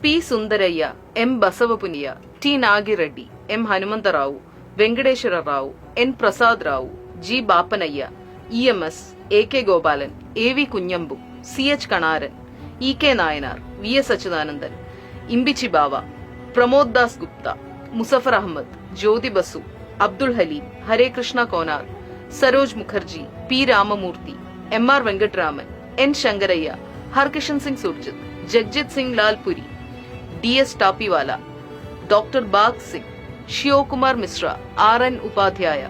P Sundarayya, M Basavapunnaiah, T Nagireddy, M Hanumantharao, Venkateswara Rao, N Prasad Rao, G Bappanaiah, EMS, AK Gopalan, AV Kunhambu, CH Kanaran, EK Nayanar, VS Achuthanandan, Imbichi Bava, Pramode Das Gupta, Muzaffar Ahmad, Jyoti Basu, Abdul Halim, Hare Krishna Konar, Saroj Mukherjee, P Ramamurthy, MR Venkataraman, N Sankariah, Harkishan Singh Surjeet, Jagjit Singh Lyallpuri, DS Tapiawala, doctor Bagh Singh, Sheokumar Mishra, RN Upadhyay,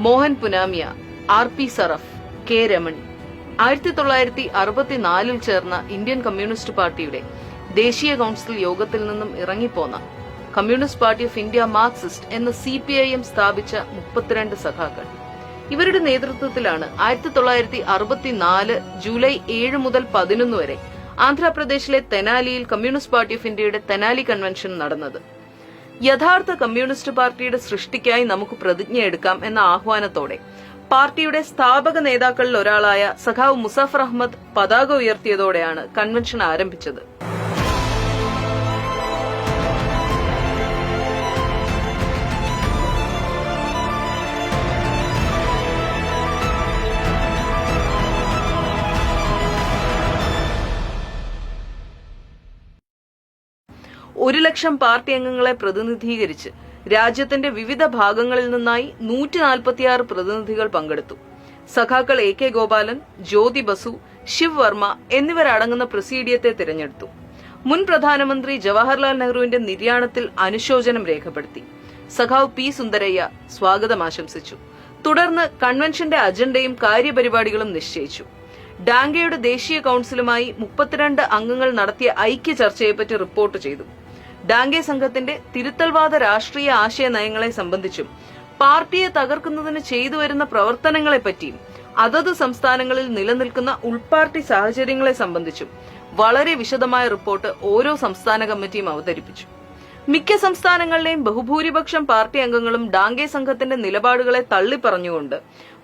Mohan Punamia, RP Saraf, K Ramani. 1964 ചേർന്ന Indian communist പാർട്ടിയുടെ ദേശീയ council യോഗത്തിൽ നിന്നും ഇറങ്ങിപ്പോന്ന communist party of India Marxist എന്ന CPIM സ്ഥാപിച്ച 32 സഖാക്കൾ. ഇവരുടെ നേതൃത്വത്തിലാണ് 1964 ജൂലൈ 7 മുതൽ 11 വരെ ആന്ധ്രാപ്രദേശിലെ തെനാലിയിൽ കമ്മ്യൂണിസ്റ്റ് പാർട്ടി ഓഫ് ഇന്ത്യയുടെ തെനാലി കൺവെൻഷൻ നടന്നത്. യഥാർത്ഥ കമ്മ്യൂണിസ്റ്റ് പാർട്ടിയുടെ സൃഷ്ടിക്കായി നമുക്ക് പ്രതിജ്ഞയെടുക്കാം എന്ന ആഹ്വാനത്തോടെ പാർട്ടിയുടെ സ്ഥാപക നേതാക്കളിൽ ഒരാളായ സഖാവ് മുസഫർ അഹമ്മദ് പതാക ഉയർത്തിയതോടെയാണ് കൺവെൻഷൻ ആരംഭിച്ചത്. ഒരു ലക്ഷം പാർട്ടി അംഗങ്ങളെ പ്രതിനിധീകരിച്ച് രാജ്യത്തിന്റെ വിവിധ ഭാഗങ്ങളിൽ നിന്നായി 146 പ്രതിനിധികൾ പങ്കെടുത്തു. സഖാക്കൾ AK ഗോപാലൻ, ജ്യോതി ബസു, ശിവ് വർമ്മ എന്നിവരടങ്ങുന്ന പ്രസീഡിയത്തെ തിരഞ്ഞെടുത്തു. മുൻ പ്രധാനമന്ത്രി ജവഹർലാൽ നെഹ്റുവിന്റെ നിര്യാണത്തിൽ അനുശോചനം രേഖപ്പെടുത്തി. സഖാവ് പി സുന്ദരയ്യ സ്വാഗതം ആശംസിച്ചു. തുടർന്ന് കൺവെൻഷന്റെ അജണ്ടയും കാര്യപരിപാടികളും നിശ്ചയിച്ചു. ഡാങ്കയുടെ ദേശീയ കൌൺസിലുമായി 32 അംഗങ്ങൾ നടത്തിയ ഐക്യ ചർച്ചയെപ്പറ്റി റിപ്പോർട്ട് ചെയ്തു. ഡാങ്കെ സംഘത്തിന്റെ തിരുത്തൽവാദ രാഷ്ട്രീയ ആശയ നയങ്ങളെ സംബന്ധിച്ചും പാർട്ടിയെ തകർക്കുന്നതിന് ചെയ്തുവരുന്ന പ്രവർത്തനങ്ങളെപ്പറ്റിയും അതത് സംസ്ഥാനങ്ങളിൽ നിലനിൽക്കുന്ന ഉൾപാർട്ടി സാഹചര്യങ്ങളെ സംബന്ധിച്ചും വളരെ വിശദമായ റിപ്പോർട്ട് ഓരോ സംസ്ഥാന കമ്മിറ്റിയും അവതരിപ്പിച്ചു. മിക്ക സംസ്ഥാനങ്ങളിലെയും ബഹുഭൂരിപക്ഷം പാർട്ടി അംഗങ്ങളും ഡാങ്കെ സംഘത്തിന്റെ നിലപാടുകളെ തള്ളിപ്പറഞ്ഞുകൊണ്ട്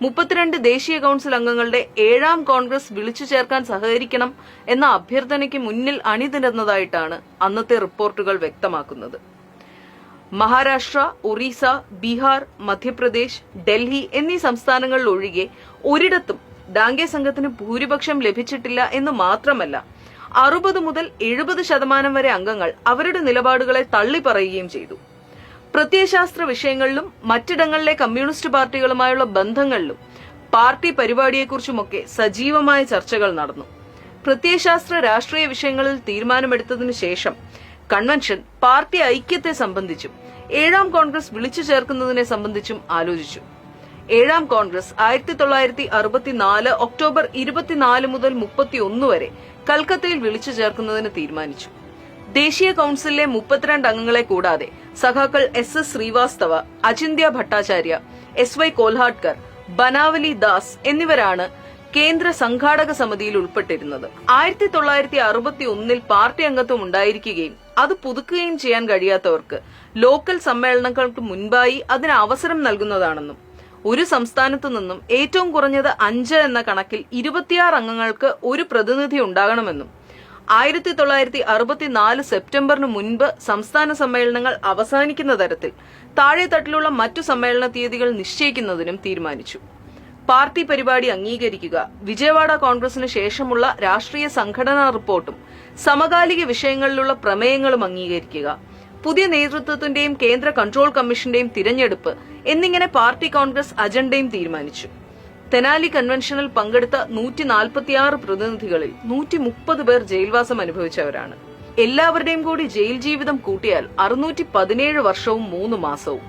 32 ദേശീയ കൌൺസിൽ അംഗങ്ങളുടെ 7ാം കോൺഗ്രസ് വിളിച്ചു ചേർക്കാൻ സഹകരിക്കണം എന്ന അഭ്യർത്ഥനയ്ക്ക് മുന്നിൽ അണിനിരന്നതായിട്ടാണ് അന്നത്തെ റിപ്പോർട്ടുകൾ വ്യക്തമാക്കുന്നത്. മഹാരാഷ്ട്ര, ഒറീസ, ബീഹാർ, മധ്യപ്രദേശ്, ഡൽഹി എന്നീ സംസ്ഥാനങ്ങളിൽ ഒഴികെ ഒരിടത്തും ഡാങ്കെ സംഘത്തിന് ഭൂരിപക്ഷം ലഭിച്ചിട്ടില്ല എന്ന് മാത്രമല്ല 60 മുതൽ 70% വരെ അംഗങ്ങൾ അവരുടെ നിലപാടുകളെ തള്ളിപ്പറയുകയും ചെയ്തു. പ്രത്യയശാസ്ത്ര വിഷയങ്ങളിലും മറ്റിടങ്ങളിലെ കമ്മ്യൂണിസ്റ്റ് പാർട്ടികളുമായുള്ള ബന്ധങ്ങളിലും പാർട്ടി പരിപാടിയെക്കുറിച്ചുമൊക്കെ സജീവമായ ചർച്ചകൾ നടന്നു. പ്രത്യയശാസ്ത്ര രാഷ്ട്രീയ വിഷയങ്ങളിൽ തീരുമാനമെടുത്തതിനു ശേഷം കൺവെൻഷൻ പാർട്ടി ഐക്യത്തെ സംബന്ധിച്ചും 7ാം കോൺഗ്രസ് വിളിച്ചു ചേർക്കുന്നതിനെ സംബന്ധിച്ചും ആലോചിച്ചു. 7ാം കോൺഗ്രസ് 1964 ഒക്ടോബർ 24 മുതൽ 31 വരെ കൽക്കത്തയിൽ വിളിച്ചു ചേർക്കുന്നതിന് തീരുമാനിച്ചു. ദേശീയ കൌൺസിലിലെ 32 അംഗങ്ങളെ കൂടാതെ സഖാക്കൾ SS ശ്രീവാസ്തവ, അചിന്ത്യ ഭട്ടാചാര്യ, SY കോൽഹാട്കർ, ബനാവലി ദാസ് എന്നിവരാണ് കേന്ദ്ര സംഘാടക സമിതിയിൽ ഉൾപ്പെട്ടിരുന്നത്. 1961 പാർട്ടി അംഗത്വം ഉണ്ടായിരിക്കുകയും അത് പുതുക്കുകയും ചെയ്യാൻ കഴിയാത്തവർക്ക് ലോക്കൽ സമ്മേളനങ്ങൾക്ക് മുൻപായി അതിന് അവസരം നൽകുന്നതാണെന്നും ഒരു സംസ്ഥാനത്തു നിന്നും ഏറ്റവും കുറഞ്ഞത് 5 എന്ന കണക്കിൽ 26 അംഗങ്ങൾക്ക് ഒരു പ്രതിനിധി ഉണ്ടാകണമെന്നും 1964 സെപ്റ്റംബറിന് മുൻപ് സംസ്ഥാന സമ്മേളനങ്ങൾ അവസാനിക്കുന്ന തരത്തിൽ താഴെത്തട്ടിലുള്ള മറ്റു സമ്മേളന തീയതികൾ നിശ്ചയിക്കുന്നതിനും തീരുമാനിച്ചു. പാർട്ടി പരിപാടി അംഗീകരിക്കുക, വിജയവാഡ കോൺഗ്രസിന് ശേഷമുള്ള രാഷ്ട്രീയ സംഘടനാ റിപ്പോർട്ടും സമകാലിക വിഷയങ്ങളിലുള്ള പ്രമേയങ്ങളും അംഗീകരിക്കുക, പുതിയ നേതൃത്വത്തിന്റെയും കേന്ദ്ര കൺട്രോൾ കമ്മീഷന്റെയും തിരഞ്ഞെടുപ്പ് എന്നിങ്ങനെ പാർട്ടി കോൺഗ്രസ് അജണ്ടയും തീരുമാനിച്ചു. തെനാലി കൺവെൻഷനിൽ പങ്കെടുത്ത 146 പ്രതിനിധികളിൽ 130 പേർ ജയിൽവാസം അനുഭവിച്ചവരാണ്. എല്ലാവരുടെയും കൂടി ജയിൽ ജീവിതം കൂട്ടിയാൽ 617 വർഷവും 3 മാസവും.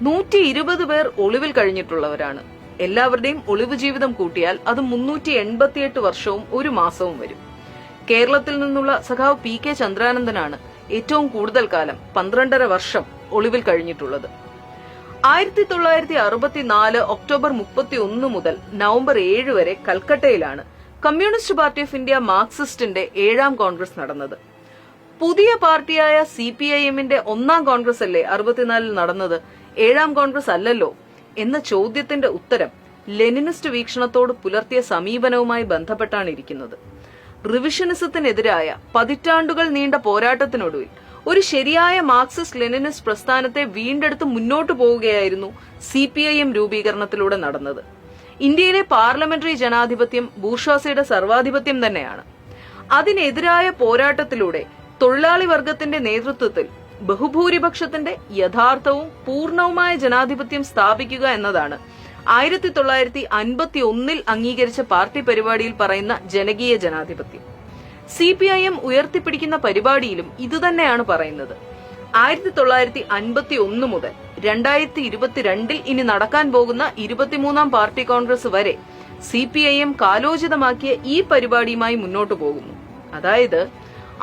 120 പേർ ഒളിവിൽ കഴിഞ്ഞിട്ടുള്ളവരാണ്. എല്ലാവരുടെയും ഒളിവ് ജീവിതം കൂട്ടിയാൽ അത് 388 വർഷവും 1 മാസവും വരും. കേരളത്തിൽ നിന്നുള്ള സഖാവ് PK ചന്ദ്രാനന്ദനാണ് ഏറ്റവും കൂടുതൽ കാലം 12.5 വർഷം ഒളിവിൽ കഴിഞ്ഞിട്ടുള്ളത്. 1964 ഒക്ടോബർ 31 മുതൽ നവംബർ 7 വരെ കൽക്കട്ടയിലാണ് കമ്മ്യൂണിസ്റ്റ് പാർട്ടി ഓഫ് ഇന്ത്യ മാർക്സിസ്റ്റിന്റെ 7ാം കോൺഗ്രസ് നടന്നത്. പുതിയ പാർട്ടിയായ CPIMന്റെ 1ാം കോൺഗ്രസ് അല്ലേ 64 നടന്നത്, 7ാം കോൺഗ്രസ് അല്ലല്ലോ എന്ന ചോദ്യത്തിന്റെ ഉത്തരം ലെനിനിസ്റ്റ് വീക്ഷണത്തോട് പുലർത്തിയ സമീപനവുമായി ബന്ധപ്പെട്ടാണ് ഇരിക്കുന്നത്. റിവിഷനിസത്തിനെതിരായ പതിറ്റാണ്ടുകൾ നീണ്ട പോരാട്ടത്തിനൊടുവിൽ ഒരു ശരിയായ മാർക്സിസ്റ്റ് ലെനിനിസ്റ്റ് പ്രസ്ഥാനത്തെ വീണ്ടെടുത്ത് മുന്നോട്ടു പോവുകയായിരുന്നു CPIM രൂപീകരണത്തിലൂടെ നടന്നത്. ഇന്ത്യയിലെ പാർലമെന്ററി ജനാധിപത്യം ബൂർഷ്വാസിയുടെ സർവാധിപത്യം തന്നെയാണ്. അതിനെതിരായ പോരാട്ടത്തിലൂടെ തൊഴിലാളി വർഗത്തിന്റെ നേതൃത്വത്തിൽ ബഹുഭൂരിപക്ഷത്തിന്റെ യഥാർത്ഥവും പൂർണ്ണവുമായ ജനാധിപത്യം സ്ഥാപിക്കുക എന്നതാണ് 1951 അംഗീകരിച്ച പാർട്ടി പരിപാടിയിൽ പറയുന്ന ജനകീയ ജനാധിപത്യം. CPIM ഉയർത്തിപ്പിടിക്കുന്ന പരിപാടിയിലും ഇതുതന്നെയാണ് പറയുന്നത്. 1951 മുതൽ 2022 ഇനി നടക്കാൻ പോകുന്ന 23ാം പാർട്ടി കോൺഗ്രസ് വരെ CPIM കാലോചിതമാക്കിയ ഈ പരിപാടിയുമായി മുന്നോട്ടു പോകുന്നു. അതായത്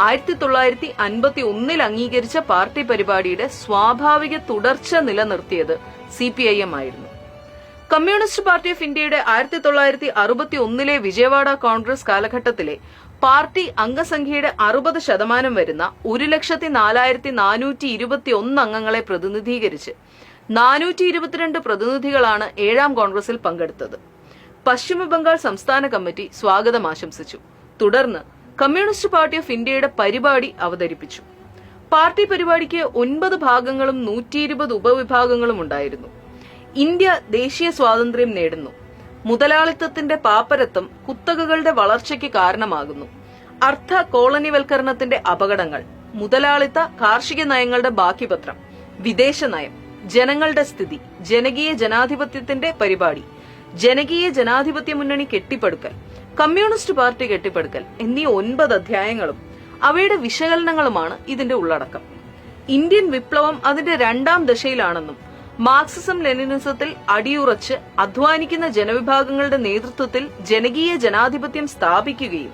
1951 അംഗീകരിച്ച പാർട്ടി പരിപാടിയുടെ സ്വാഭാവിക തുടർച്ച നിലനിർത്തിയത് CPIM ആയിരുന്നു. കമ്മ്യൂണിസ്റ്റ് പാർട്ടി ഓഫ് ഇന്ത്യയുടെ 1961 വിജയവാഡ കോൺഗ്രസ് കാലഘട്ടത്തിലെ പാർട്ടി അംഗസംഖ്യയുടെ 60% വരുന്ന 1,04,421 അംഗങ്ങളെ പ്രതിനിധീകരിച്ച് 422 പ്രതിനിധികളാണ് 7ാം കോൺഗ്രസിൽ പങ്കെടുത്തത്. പശ്ചിമ ബംഗാൾ സംസ്ഥാന കമ്മിറ്റി സ്വാഗതം ആശംസിച്ചു. തുടർന്ന് കമ്മ്യൂണിസ്റ്റ് പാർട്ടി ഓഫ് ഇന്ത്യയുടെ പരിപാടി അവതരിപ്പിച്ചു. പാർട്ടി പരിപാടിക്ക് 9 ഭാഗങ്ങളും 120 ഉപവിഭാഗങ്ങളും ഉണ്ടായിരുന്നു. ഇന്ത്യ ദേശീയ സ്വാതന്ത്ര്യം നേടുന്നു. മുതലാളിത്തത്തിന്റെ പാപ്പരത്വം കുത്തകകളുടെ വളർച്ചയ്ക്ക് കാരണമാകുന്നു. അർദ്ധ കോളനിവൽക്കരണത്തിന്റെ അപകടങ്ങൾ, മുതലാളിത്ത കാർഷിക നയങ്ങളുടെ ബാക്കിപത്രം, വിദേശ നയം, ജനങ്ങളുടെ സ്ഥിതി, ജനകീയ ജനാധിപത്യത്തിന്റെ പരിപാടി, ജനകീയ ജനാധിപത്യ മുന്നണി കെട്ടിപ്പടുക്കൽ, കമ്മ്യൂണിസ്റ്റ് പാർട്ടി കെട്ടിപ്പടുക്കൽ എന്നീ 9 അധ്യായങ്ങളും അവയുടെ വിശകലനങ്ങളുമാണ് ഇതിന്റെ ഉള്ളടക്കം. ഇന്ത്യൻ വിപ്ലവം അതിന്റെ 2ാം ദശയിലാണെന്നും മാർക്സിസം ലെനിനിസത്തിൽ അടിയുറച്ച് അധ്വാനിക്കുന്ന ജനവിഭാഗങ്ങളുടെ നേതൃത്വത്തിൽ ജനകീയ ജനാധിപത്യം സ്ഥാപിക്കുകയും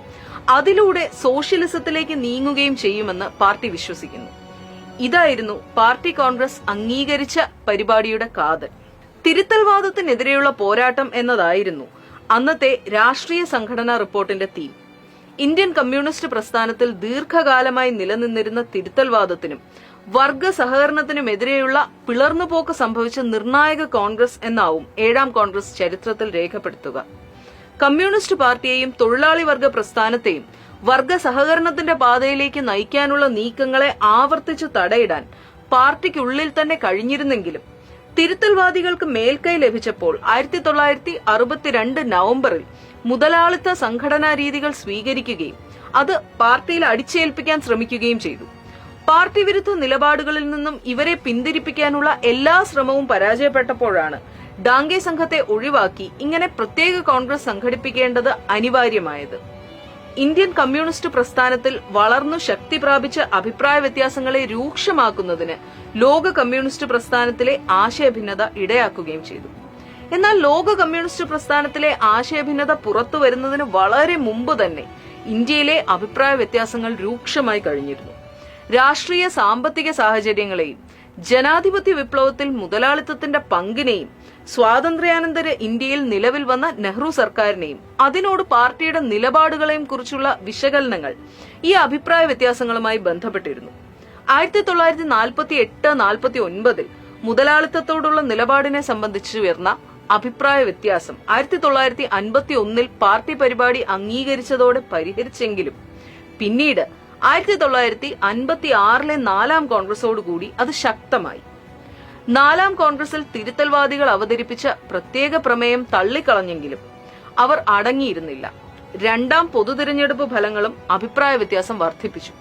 അതിലൂടെ സോഷ്യലിസത്തിലേക്ക് നീങ്ങുകയും ചെയ്യുമെന്ന് പാർട്ടി വിശ്വസിക്കുന്നു. ഇതായിരുന്നു പാർട്ടി കോൺഗ്രസ് അംഗീകരിച്ച പരിപാടിയുടെ കാതൽ. തിരുത്തൽവാദത്തിനെതിരെയുള്ള പോരാട്ടം എന്നതായിരുന്നു അന്നത്തെ രാഷ്ട്രീയ സംഘടനാ റിപ്പോർട്ടിന്റെ തീം. ഇന്ത്യൻ കമ്മ്യൂണിസ്റ്റ് പ്രസ്ഥാനത്തിൽ ദീർഘകാലമായി നിലനിന്നിരുന്ന തിരുത്തൽവാദത്തിനും വർഗ സഹകരണത്തിനുമെതിരെയുള്ള പിളർന്നുപോക്ക് സംഭവിച്ച നിർണായക കോൺഗ്രസ് എന്നാവും 7ാം കോൺഗ്രസ് ചരിത്രത്തിൽ രേഖപ്പെടുത്തുക. കമ്മ്യൂണിസ്റ്റ് പാർട്ടിയെയും തൊഴിലാളി വർഗ പ്രസ്ഥാനത്തെയും വർഗ സഹകരണത്തിന്റെ പാതയിലേക്ക് നയിക്കാനുള്ള നീക്കങ്ങളെ ആവർത്തിച്ചു തടയിടാൻ പാർട്ടിക്കുള്ളിൽ തന്നെ കഴിഞ്ഞിരുന്നെങ്കിലും തിരുത്തൽവാദികൾക്ക് മേൽക്കൈ ലഭിച്ചപ്പോൾ 1962 നവംബറിൽ മുതലാളിത്ത സംഘടനാ രീതികൾ സ്വീകരിക്കുകയും അത് പാർട്ടിയിൽ അടിച്ചേൽപ്പിക്കാൻ ശ്രമിക്കുകയും ചെയ്തു. പാർട്ടി വിരുദ്ധ നിലപാടുകളിൽ നിന്നും ഇവരെ പിന്തിരിപ്പിക്കാനുള്ള എല്ലാ ശ്രമവും പരാജയപ്പെട്ടപ്പോഴാണ് ഡാംഗെ സംഘത്തെ ഒഴിവാക്കി ഇങ്ങനെ പ്രത്യേക കോൺഗ്രസ് സംഘടിപ്പിക്കേണ്ടത് അനിവാര്യമായത്. ഇന്ത്യൻ കമ്മ്യൂണിസ്റ്റ് പ്രസ്ഥാനത്തിൽ വളർന്നു ശക്തി പ്രാപിച്ച അഭിപ്രായ വ്യത്യാസങ്ങളെ രൂക്ഷമാക്കുന്നതിന് ലോക കമ്മ്യൂണിസ്റ്റ് പ്രസ്ഥാനത്തിലെ ആശയഭിന്നത ഇടയാക്കുകയും ചെയ്തു. എന്നാൽ ലോക കമ്മ്യൂണിസ്റ്റ് പ്രസ്ഥാനത്തിലെ ആശയഭിന്നത പുറത്തു വരുന്നതിന് വളരെ മുമ്പ് തന്നെ ഇന്ത്യയിലെ അഭിപ്രായ വ്യത്യാസങ്ങൾ രൂക്ഷമായി കഴിഞ്ഞിരുന്നു. രാഷ്ട്രീയ സാമ്പത്തിക സാഹചര്യങ്ങളെയും ജനാധിപത്യ വിപ്ലവത്തിൽ മുതലാളിത്തത്തിന്റെ പങ്കിനെയും സ്വാതന്ത്ര്യാനന്തര ഇന്ത്യയിൽ നിലവിൽ വന്ന നെഹ്റു സർക്കാരിനെയും അതിനോട് പാർട്ടിയുടെ നിലപാടുകളെയും കുറിച്ചുള്ള വിശകലനങ്ങൾ ഈ അഭിപ്രായ വ്യത്യാസങ്ങളുമായി ബന്ധപ്പെട്ടിരുന്നു. 1948-49 മുതലാളിത്തത്തോടുള്ള നിലപാടിനെ സംബന്ധിച്ചുയർന്ന അഭിപ്രായ വ്യത്യാസം 1951 പാർട്ടി പരിപാടി അംഗീകരിച്ചതോടെ പരിഹരിച്ചെങ്കിലും പിന്നീട് 1956 4ാം കോൺഗ്രസോടുകൂടി അത് ശക്തമായി. 4ാം കോൺഗ്രസിൽ തിരുത്തൽവാദികൾ അവതരിപ്പിച്ച പ്രത്യേക പ്രമേയം തള്ളിക്കളഞ്ഞെങ്കിലും അവർ അടങ്ങിയിരുന്നില്ല. 2ാം പൊതുതിരഞ്ഞെടുപ്പ് ഫലങ്ങളും അഭിപ്രായ വ്യത്യാസം വർദ്ധിപ്പിച്ചു.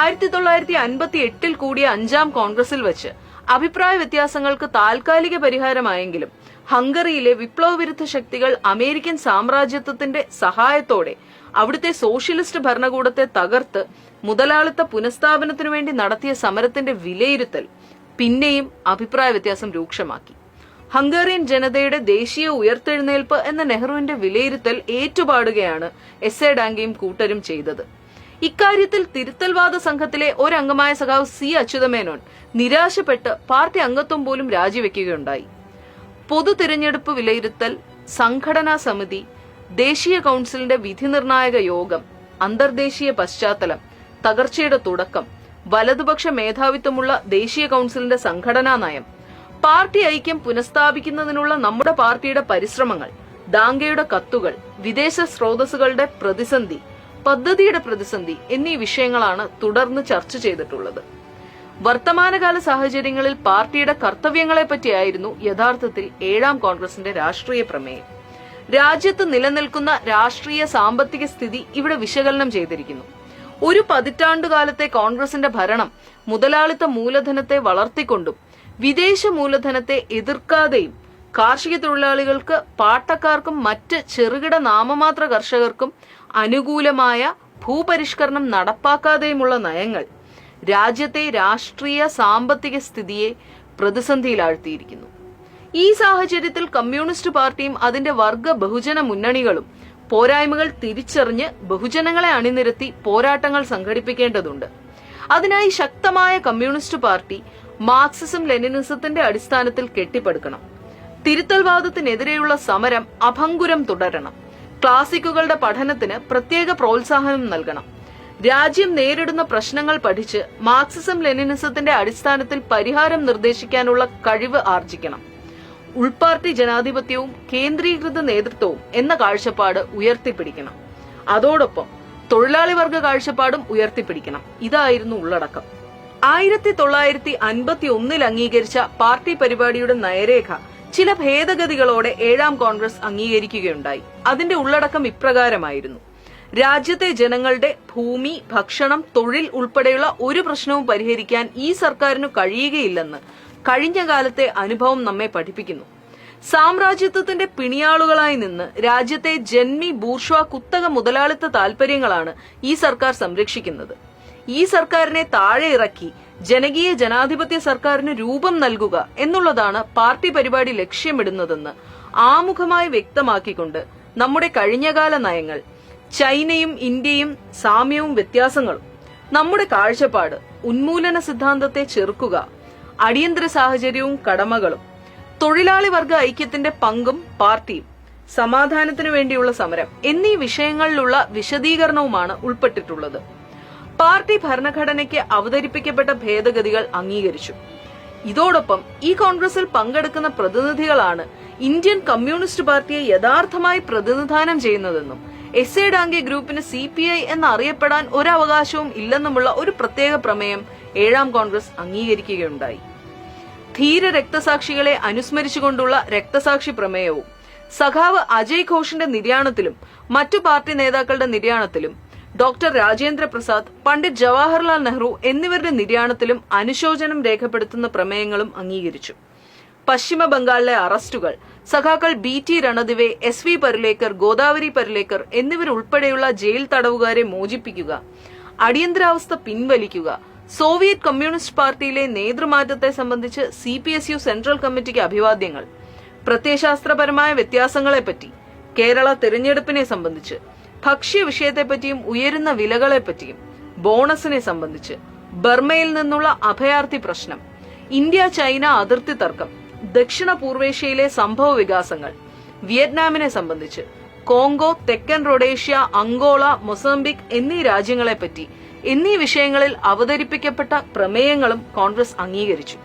1958 കൂടിയ 5ാം കോൺഗ്രസിൽ വെച്ച് അഭിപ്രായ വ്യത്യാസങ്ങൾക്ക് താൽക്കാലിക പരിഹാരമായെങ്കിലും ഹംഗറിയിലെ വിപ്ലവ വിരുദ്ധ ശക്തികൾ അമേരിക്കൻ സാമ്രാജ്യത്വത്തിന്റെ സഹായത്തോടെ അവിടുത്തെ സോഷ്യലിസ്റ്റ് ഭരണകൂടത്തെ തകർത്ത് മുതലാളിത്ത പുനഃസ്ഥാപനത്തിനു വേണ്ടി നടത്തിയ സമരത്തിന്റെ വിലയിരുത്തൽ പിന്നെയും അഭിപ്രായ വ്യത്യാസം രൂക്ഷമാക്കി. ഹംഗേറിയൻ ജനതയുടെ ദേശീയ ഉയർത്തെഴുന്നേൽപ്പ് എന്ന നെഹ്റുവിന്റെ വിലയിരുത്തൽ ഏറ്റുപാടുകയാണ് എസ്.എ. ഡാംഗെയും കൂട്ടരും ചെയ്തത്. ഇക്കാര്യത്തിൽ തിരുത്തൽവാദ സംഘത്തിലെ ഒരംഗമായ സഖാവ് സി അച്യുതമേനോൻ നിരാശപ്പെട്ട് പാർട്ടി അംഗത്വം പോലും രാജിവെക്കുകയുണ്ടായി. പൊതു തിരഞ്ഞെടുപ്പ് വിലയിരുത്തൽ, സംഘടനാ സമിതി, ദേശീയ കൌൺസിലിന്റെ വിധി നിർണായക യോഗം, അന്തർദേശീയ പശ്ചാത്തലം, തകർച്ചയുടെ തുടക്കം, വലതുപക്ഷ മേധാവിത്വമുള്ള ദേശീയ കൌൺസിലിന്റെ സംഘടനാ നയം, പാർട്ടി ഐക്യം പുനഃസ്ഥാപിക്കുന്നതിനുള്ള നമ്മുടെ പാർട്ടിയുടെ പരിശ്രമങ്ങൾ, ഡാംഗെയുടെ കത്തുകൾ, വിദേശ സ്രോതസ്സുകളുടെ പ്രതിസന്ധി, പദ്ധതിയുടെ പ്രതിസന്ധി എന്നീ വിഷയങ്ങളാണ് തുടർന്ന് ചർച്ച ചെയ്തിട്ടുള്ളത്. വർത്തമാനകാല സാഹചര്യങ്ങളിൽ പാർട്ടിയുടെ കർത്തവ്യങ്ങളെപ്പറ്റിയായിരുന്നു യഥാർത്ഥത്തിൽ 7ാം കോൺഗ്രസിന്റെ രാഷ്ട്രീയ പ്രമേയം. രാജ്യത്ത് നിലനിൽക്കുന്ന രാഷ്ട്രീയ സാമ്പത്തിക സ്ഥിതി ഇവിടെ വിശകലനം ചെയ്തിരിക്കുന്നു. ഒരു പതിറ്റാണ്ടുകാലത്തെ കോൺഗ്രസിന്റെ ഭരണം മുതലാളിത്ത മൂലധനത്തെ വളർത്തിക്കൊണ്ടും വിദേശ മൂലധനത്തെ എതിർക്കാതെയും കാർഷിക തൊഴിലാളികൾക്ക്, പാട്ടക്കാർക്കും മറ്റ് ചെറുകിട നാമമാത്ര കർഷകർക്കും അനുകൂലമായ ഭൂപരിഷ്കരണം നടപ്പാക്കാതെയുമുള്ള നയങ്ങൾ രാജ്യത്തെ രാഷ്ട്രീയ സാമ്പത്തിക സ്ഥിതിയെ പ്രതിസന്ധിയിലാഴ്ത്തിയിരിക്കുന്നു. ഈ സാഹചര്യത്തിൽ കമ്മ്യൂണിസ്റ്റ് പാർട്ടിയും അതിന്റെ വർഗ ബഹുജന മുന്നണികളും പോരായ്മകൾ തിരിച്ചറിഞ്ഞ് ബഹുജനങ്ങളെ അണിനിരത്തി പോരാട്ടങ്ങൾ സംഘടിപ്പിക്കേണ്ടതുണ്ട്. അതിനായി ശക്തമായ കമ്മ്യൂണിസ്റ്റ് പാർട്ടി മാർക്സിസം ലെനിനിസത്തിന്റെ അടിസ്ഥാനത്തിൽ കെട്ടിപ്പടുക്കണം. തിരുത്തൽവാദത്തിനെതിരെയുള്ള സമരം അഭംഗുരം തുടരണം. ക്ലാസിക്കുകളുടെ പഠനത്തിന് പ്രത്യേക പ്രോത്സാഹനം നൽകണം. രാജ്യം നേരിടുന്ന പ്രശ്നങ്ങൾ പഠിച്ച് മാർക്സിസം ലെനിനിസത്തിന്റെ അടിസ്ഥാനത്തിൽ പരിഹാരം നിർദ്ദേശിക്കാനുള്ള കഴിവ് ആർജിക്കണം. ഉൾപാർട്ടി ജനാധിപത്യവും കേന്ദ്രീകൃത നേതൃത്വവും എന്ന കാഴ്ചപ്പാട് ഉയർത്തിപ്പിടിക്കണം. അതോടൊപ്പം തൊഴിലാളി വർഗ കാഴ്ചപ്പാടും ഉയർത്തിപ്പിടിക്കണം. ഇതായിരുന്നു ഉള്ളടക്കം. 1951 അംഗീകരിച്ച പാർട്ടി പരിപാടിയുടെ നയരേഖ ചില ഭേദഗതികളോടെ 7ാം കോൺഗ്രസ് അംഗീകരിക്കുകയുണ്ടായി. അതിന്റെ ഉള്ളടക്കം ഇപ്രകാരമായിരുന്നു: രാജ്യത്തെ ജനങ്ങളുടെ ഭൂമി, ഭക്ഷണം, തൊഴിൽ ഉൾപ്പെടെയുള്ള ഒരു പ്രശ്നവും പരിഹരിക്കാൻ ഈ സർക്കാരിനു കഴിയുകയില്ലെന്ന് കഴിഞ്ഞ കാലത്തെ അനുഭവം നമ്മെ പഠിപ്പിക്കുന്നു. സാമ്രാജ്യത്വത്തിന്റെ പിണിയാളുകളായി നിന്ന് രാജ്യത്തെ ജന്മി ബൂർഷ്വാ കുത്തക മുതലാളിത്ത താൽപര്യങ്ങളാണ് ഈ സർക്കാർ സംരക്ഷിക്കുന്നത്. ഈ സർക്കാരിനെ താഴെ ഇറക്കി ജനകീയ ജനാധിപത്യ സർക്കാരിന് രൂപം നൽകുക എന്നുള്ളതാണ് പാർട്ടി പരിപാടി ലക്ഷ്യമിടുന്നതെന്ന് ആമുഖമായി വ്യക്തമാക്കിക്കൊണ്ട് നമ്മുടെ കഴിഞ്ഞകാല നയങ്ങൾ, ചൈനയും ഇന്ത്യയും സാമ്യവും വ്യത്യാസങ്ങളും, നമ്മുടെ കാഴ്ചപ്പാട്, ഉന്മൂലന സിദ്ധാന്തത്തെ ചെറുക്കുക, അടിയന്തര സാഹചര്യവും കടമകളും, തൊഴിലാളി വർഗ ഐക്യത്തിന്റെ പങ്കും പാർട്ടിയും, സമാധാനത്തിനു വേണ്ടിയുള്ള സമരം എന്നീ വിഷയങ്ങളിലുള്ള വിശദീകരണവുമാണ് ഉൾപ്പെട്ടിട്ടുള്ളത്. പാർട്ടി ഭരണഘടനയ്ക്ക് അവതരിപ്പിക്കപ്പെട്ട ഭേദഗതികൾ അംഗീകരിച്ചു. ഇതോടൊപ്പം ഈ കോൺഗ്രസിൽ പങ്കെടുക്കുന്ന പ്രതിനിധികളാണ് ഇന്ത്യൻ കമ്മ്യൂണിസ്റ്റ് പാർട്ടിയെ യഥാർത്ഥമായി പ്രതിനിധാനം ചെയ്യുന്നതെന്നും എസ് എ ഡാംഗെ ഗ്രൂപ്പിന് CPI എന്നറിയപ്പെടാൻ ഒരവകാശവും ഇല്ലെന്നുമുള്ള ഒരു പ്രത്യേക പ്രമേയം 7ാം കോൺഗ്രസ് അംഗീകരിക്കുകയുണ്ടായി. ധീര രക്തസാക്ഷികളെ അനുസ്മരിച്ചുകൊണ്ടുള്ള രക്തസാക്ഷി പ്രമേയവും സഖാവ് അജയ് ഘോഷിന്റെ നിര്യാണത്തിലും മറ്റു പാർട്ടി നേതാക്കളുടെ നിര്യാണത്തിലും ഡോക്ടർ രാജേന്ദ്ര പ്രസാദ്, പണ്ഡിറ്റ് ജവഹർലാൽ നെഹ്റു എന്നിവരുടെ നിര്യാണത്തിലും അനുശോചനം രേഖപ്പെടുത്തുന്ന പ്രമേയങ്ങളും അംഗീകരിച്ചു. പശ്ചിമ ബംഗാളിലെ അറസ്റ്റുകൾ, സഖാക്കൾ BT രണദിവെ, SV പരുലേക്കർ, ഗോദാവരി പരുലേക്കർ എന്നിവരുൾപ്പെടെയുള്ള ജയിൽ തടവുകാരെ മോചിപ്പിക്കുക, അടിയന്തരാവസ്ഥ പിൻവലിക്കുക, സോവിയറ്റ് കമ്മ്യൂണിസ്റ്റ് പാർട്ടിയിലെ നേതൃമാറ്റത്തെ സംബന്ധിച്ച് CPSU സെൻട്രൽ കമ്മിറ്റിക്ക് അഭിവാദ്യങ്ങൾ, പ്രത്യയശാസ്ത്രപരമായ വ്യത്യാസങ്ങളെപ്പറ്റി, കേരള തെരഞ്ഞെടുപ്പിനെ സംബന്ധിച്ച്, ഭക്ഷ്യ വിഷയത്തെപ്പറ്റിയും ഉയരുന്ന വിലകളെപ്പറ്റിയും, ബോണസിനെ സംബന്ധിച്ച്, ബർമയിൽ നിന്നുള്ള അഭയാർത്ഥി പ്രശ്നം, ഇന്ത്യ ചൈന അതിർത്തി തർക്കം, ദക്ഷിണ പൂർവേഷ്യയിലെ സംഭവ വികാസങ്ങൾ, വിയറ്റ്നാമിനെ സംബന്ധിച്ച്, കോങ്കോ, തെക്കൻ റൊഡേഷ്യ, അങ്കോള, മൊസാംബിക് എന്നീ രാജ്യങ്ങളെപ്പറ്റി എന്നീ വിഷയങ്ങളിൽ അവതരിപ്പിക്കപ്പെട്ട പ്രമേയങ്ങളും കോൺഗ്രസ് അംഗീകരിച്ചു.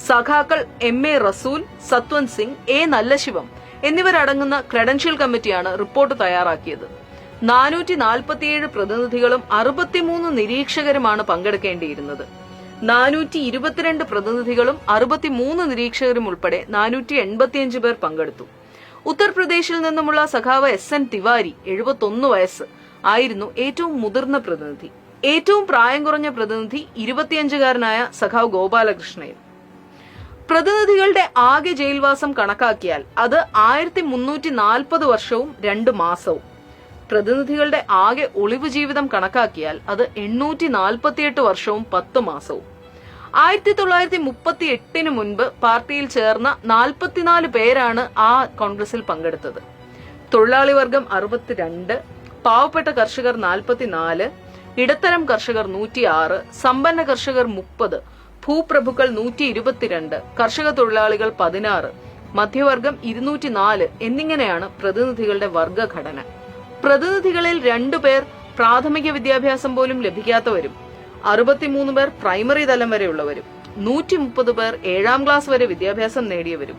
സഖാക്കൾ MA റസൂൽ, സത്വന്ത് സിംഗ്, A നല്ലശിവം എന്നിവരടങ്ങുന്ന ക്രെഡൻഷ്യൽ കമ്മിറ്റിയാണ് റിപ്പോർട്ട് തയ്യാറാക്കിയത്. 447 പ്രതിനിധികളും 63 നിരീക്ഷകരുമാണ് പങ്കെടുക്കേണ്ടിയിരുന്നത്. 422 പ്രതിനിധികളും 63 നിരീക്ഷകരും ഉൾപ്പെടെ 485 പേർ പങ്കെടുത്തു. ഉത്തർപ്രദേശിൽ നിന്നുമുള്ള സഖാവ് SN തിവാരി 71 വയസ്സ് ആയിരുന്നു ഏറ്റവും മുതിർന്ന പ്രതിനിധി. ഏറ്റവും പ്രായം കുറഞ്ഞ പ്രതിനിധി 25-കാരനായ സഖാവ് ഗോപാലകൃഷ്ണയും. പ്രതിനിധികളുടെ ആകെ ജയിൽവാസം കണക്കാക്കിയാൽ അത് 1340 വർഷവും 2 മാസവും. പ്രതിനിധികളുടെ ആകെ ഒളിവ് ജീവിതം കണക്കാക്കിയാൽ അത് 848 വർഷവും 10 മാസവും. 1938 മുൻപ് പാർട്ടിയിൽ ചേർന്ന 44 പേരാണ് ആ കോൺഗ്രസിൽ പങ്കെടുത്തത്. തൊഴിലാളി വർഗം 62, പാവപ്പെട്ട കർഷകർ 44, ഇടത്തരം കർഷകർ 106, സമ്പന്ന കർഷകർ 30, ഭൂപ്രഭുക്കൾ 122, കർഷക തൊഴിലാളികൾ 16, മധ്യവർഗം 204 എന്നിങ്ങനെയാണ് പ്രതിനിധികളുടെ വർഗഘടന. പ്രതിനിധികളിൽ 2 പേർ പ്രാഥമിക വിദ്യാഭ്യാസം പോലും ലഭിക്കാത്തവരും 63 പേർ പ്രൈമറി തലം വരെയുള്ളവരും 130 പേർ 7ാം ക്ലാസ് വരെ വിദ്യാഭ്യാസം നേടിയവരും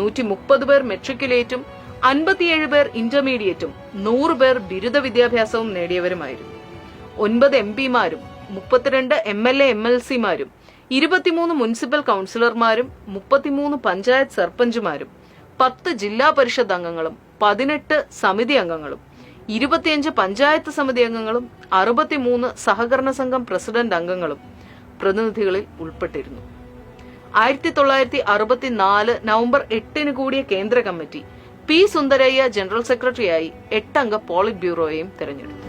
130 പേർ മെട്രിക്കുലേറ്റും 57 പേർ ഇന്റർമീഡിയറ്റും 100 പേർ ബിരുദ വിദ്യാഭ്യാസവും നേടിയവരുമായിരുന്നു. 9 MP-മാരും 32 MLA MLC-മാരും 23 മുനിസിപ്പൽ കൌൺസിലർമാരും 33 പഞ്ചായത്ത് സർപഞ്ചുമാരും 10 ജില്ലാ പരിഷത്ത് അംഗങ്ങളും 18 സമിതി അംഗങ്ങളും 25 പഞ്ചായത്ത് സമിതി അംഗങ്ങളും 63 സഹകരണ സംഘം പ്രസിഡന്റ് അംഗങ്ങളും പ്രതിനിധികളിൽ ഉൾപ്പെട്ടിരുന്നു. 1964 നവംബർ 8-ന് കൂടിയ കേന്ദ്ര കമ്മിറ്റി പി സുന്ദരയ്യ ജനറൽ സെക്രട്ടറിയായി 8 അംഗ പോളിറ്റ് ബ്യൂറോയെയും തെരഞ്ഞെടുത്തു.